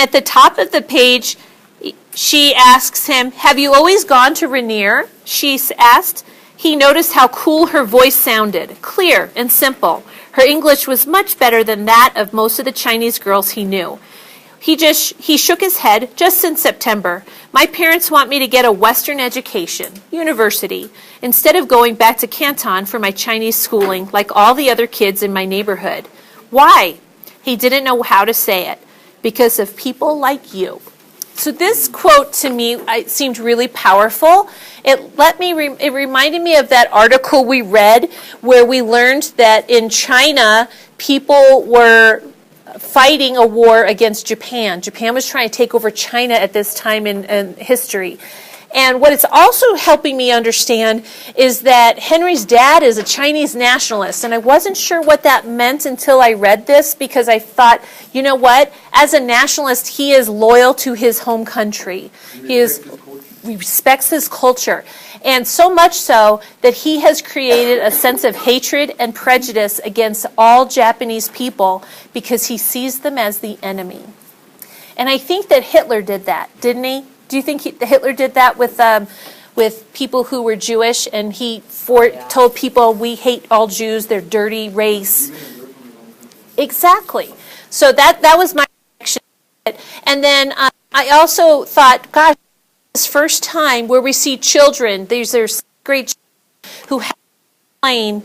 At the top of the page, she asks him, "Have you always gone to Rainier?" She asked. He noticed how cool her voice sounded, clear and simple. Her English was much better than that of most of the Chinese girls he knew. He shook his head. "Just in September. My parents want me to get a Western education, university, instead of going back to Canton for my Chinese schooling like all the other kids in my neighborhood." Why? He didn't know how to say it. "Because of people like you." So this quote to me seemed really powerful. It reminded me of that article we read where we learned that in China people were fighting a war against Japan. Japan was trying to take over China at this time in history. And what it's also helping me understand is that Henry's dad is a Chinese nationalist. And I wasn't sure what that meant until I read this, because I thought, you know what? As a nationalist, he is loyal to his home country. He respects his culture. And so much so that he has created a sense of hatred and prejudice against all Japanese people because he sees them as the enemy. And I think that Hitler did that, didn't he? Do you think Hitler did that with people who were Jewish, and he told people, "We hate all Jews, they're dirty race"? Exactly. So that was my reaction. And then I also thought, gosh, this first time where we see children, these are great children who have to explain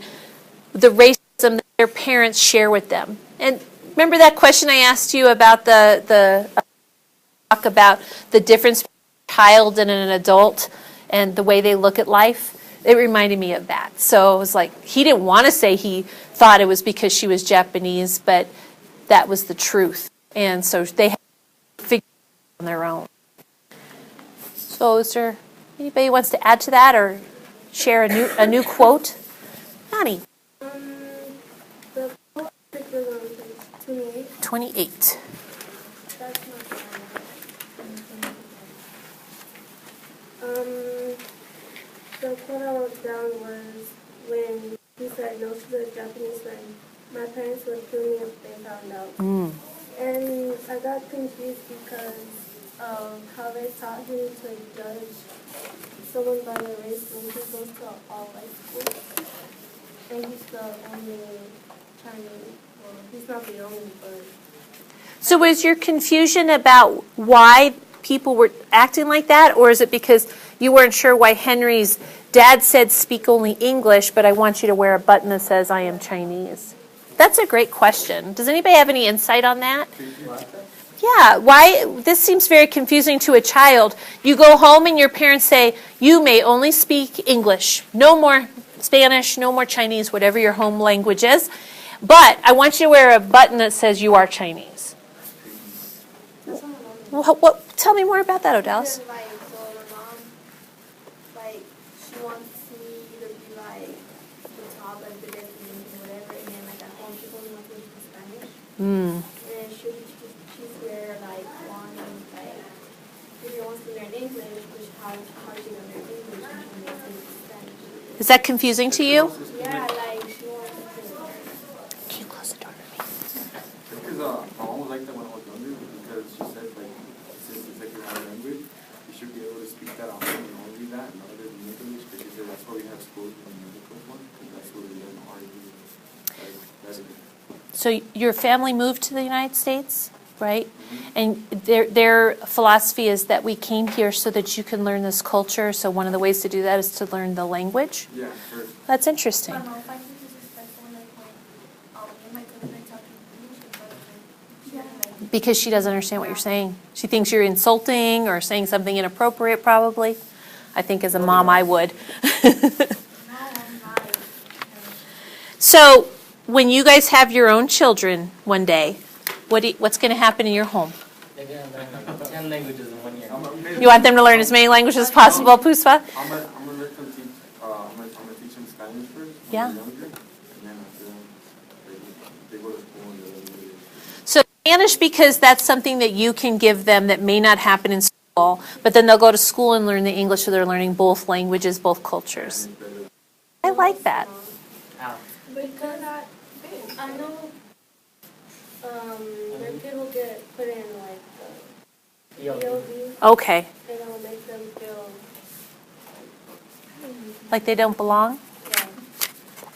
the racism that their parents share with them. And remember that question I asked you about talk about the difference between a child and an adult and the way they look at life? It reminded me of that. So it was like, he didn't want to say he thought it was because she was Japanese, but that was the truth. And so they had to figure it out on their own. So is there anybody who wants to add to that or share a new quote? Nani? The quote is 28. 28. That's not bad. The quote I wrote down was when he said no to the Japanese friend. My parents would kill me if they found out. And I got confused because of how they taught him to judge someone by their race when he goes to all white schools. And he's the only Chinese. Well, he's not the only, but... So was your confusion about why people were acting like that, or is it because you weren't sure why Henry's dad said speak only English, but I want you to wear a button that says I am Chinese? That's a great question. Does anybody have any insight on that? Yeah, why? This seems very confusing to a child. You go home and your parents say, you may only speak English. No more Spanish, no more Chinese, whatever your home language is. But I want you to wear a button that says you are Chinese. Well, tell me more about that, Odalis. Like, so my mom, like, she wants me to be like the top, like the best and whatever, and then like at home she only wants me to speak Spanish. And she's where like wanting like if you want to learn English, which how she gonna learn English and she wants to speak Spanish. Is that confusing to you? Yeah, like she wants to learn. Can you close the door for me? Because I almost liked that when I was younger, because she said like since it's like your own language, you should be able to speak that often and only that, and other than English, because she said that's why we have schools in the medical one, because that's where we learn art. So your family moved to the United States, right? And their philosophy is that we came here so that you can learn this culture. So one of the ways to do that is to learn the language. Yeah, sure. That's interesting. Because she doesn't understand what you're saying. She thinks you're insulting or saying something inappropriate, probably. I think as a mom, I would. So when you guys have your own children one day, what's going to happen in your home? They're going to learn 10 languages in 1 year. You want them to learn as many languages as possible, Puspa? I'm gonna let them teach. I'm gonna teach them Spanish first. Yeah. When they're younger, and then after that, they go to school and they learn. So Spanish, because that's something that you can give them that may not happen in school, but then they'll go to school and learn the English, so they're learning both languages, both cultures. I like that. Because I know their kid will get put in like EOD, Okay. and it'll make them feel, Like they don't belong? yeah.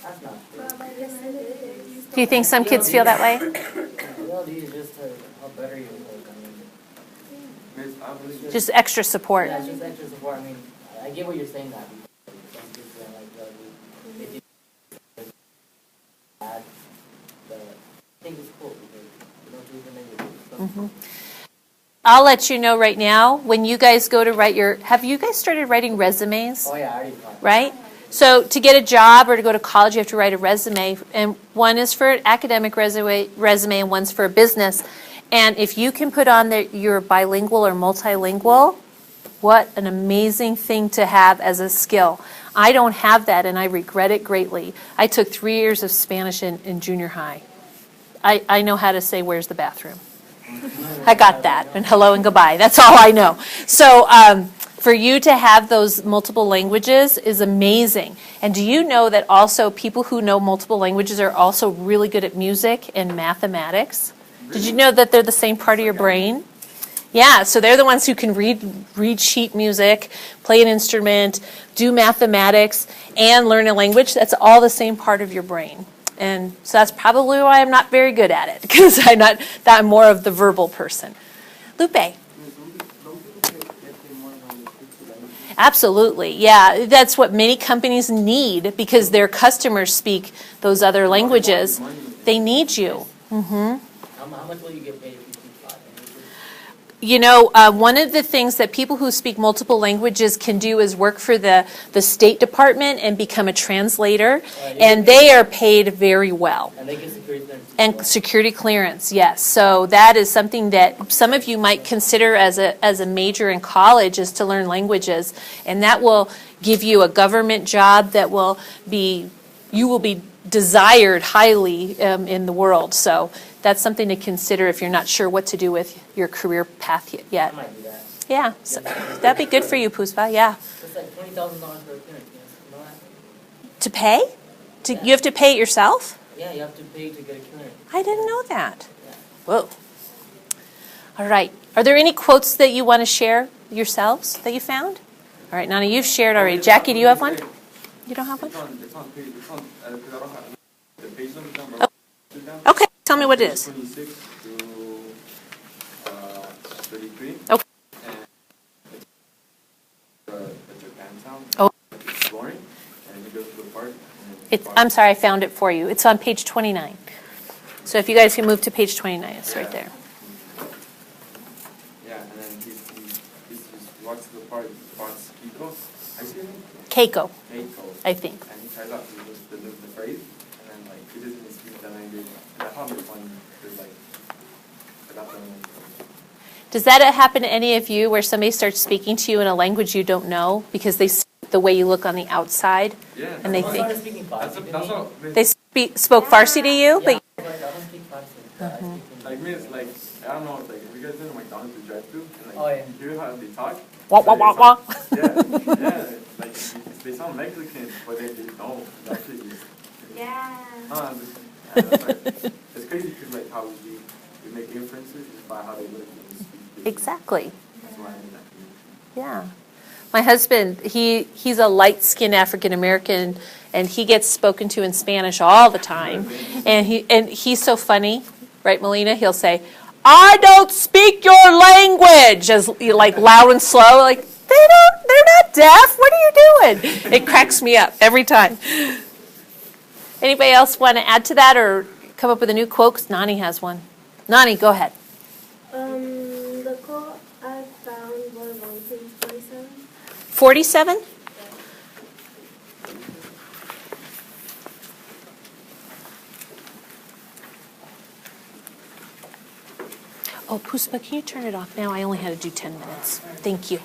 That's not true. Yes, it is. Do you think some kids feel that way? ELD is just to help better your work. I mean, Miss, I was Just extra support. yeah, it's just extra support. I mean, I get what you're saying that. Some kids don't like ELD. If you bad, but I think it's cool because you don't do even negative. I'll let you know right now, when you guys go to write have you guys started writing resumes? Oh yeah, I already thought. Right? So to get a job or to go to college, you have to write a resume, and one is for an academic resume and one's for a business. And if you can put on that you're bilingual or multilingual, what an amazing thing to have as a skill. I don't have that, and I regret it greatly. I took 3 years of Spanish in junior high. I know how to say, "Where's the bathroom?" I got that, and hello and goodbye. That's all I know. So for you to have those multiple languages is amazing. And do you know that also people who know multiple languages are also really good at music and mathematics? Did you know that they're the same part of your brain? Yeah, so they're the ones who can read sheet music, play an instrument, do mathematics, and learn a language. That's all the same part of your brain. And so that's probably why I'm not very good at it, because I'm more of the verbal person. Lupe. Absolutely, yeah. That's what many companies need, because their customers speak those other languages. They need you. How much will you get paid if you speak 5 languages? You know, one of the things that people who speak multiple languages can do is work for the State Department and become a translator, and they are paid very well. And they get security clearance. And security clearance, yes. So that is something that some of you might consider as a major in college, is to learn languages, and that will give you a government job that you will be desired highly in the world. So that's something to consider if you're not sure what to do with your career path yet. I might do that. Yeah, so that'd be good for you, Puspa. Yeah. It's like $20,000 for a clearance. You know that? To pay? You have to pay it yourself? Yeah, you have to pay to get a clearance. I didn't know that. Yeah. Whoa. All right. Are there any quotes that you want to share yourselves that you found? All right, Nana, you've shared already. Jackie, do you have one? You don't have one? it's on page, because I don't have the page number down, Oh. but down. Okay, tell me what it is. 26 through 33. Okay. And it's the Japantown. Oh. Exploring, and you go to the park. And I'm sorry, I found it for you. It's on page 29. So if you guys can move to page 29, it's right there. Yeah, and then he just walks to the park, spots Kiko. I see him? Keiko, Keiko. I think. And he tries out to use the phrase, and then like he doesn't speak that language. And I found it funny because like I got the language. Does that happen to any of you, where somebody starts speaking to you in a language you don't know because they see the way you look on the outside? Yeah. And they I think started speaking Farsi. That's what. they spoke Farsi to you, Yeah, but I don't speak Farsi. But I speak English. Like me, it's like I don't know. It's like if you guys been to McDonald's to drive through, and like Oh, yeah. you hear how they talk. wah wah wah wah. Yeah. Like they sound Mexican, but they don't. Actually, Yeah. that's like, it's crazy because like how we make inferences just by how they look and speak. Exactly. That's why I mean that. Yeah. My husband, he's a light-skinned African American, and he gets spoken to in Spanish all the time. And he's so funny, right, Melina? He'll say, "I don't speak your language," as like loud and slow, like they're not deaf. What are you doing? It cracks me up every time. Anybody else want to add to that or come up with a new quote? 'Cause Nani has one. Nani, go ahead. The quote I found was on page 47. 47? Oh, Puspa, can you turn it off now? I only had to do 10 minutes. Thank you.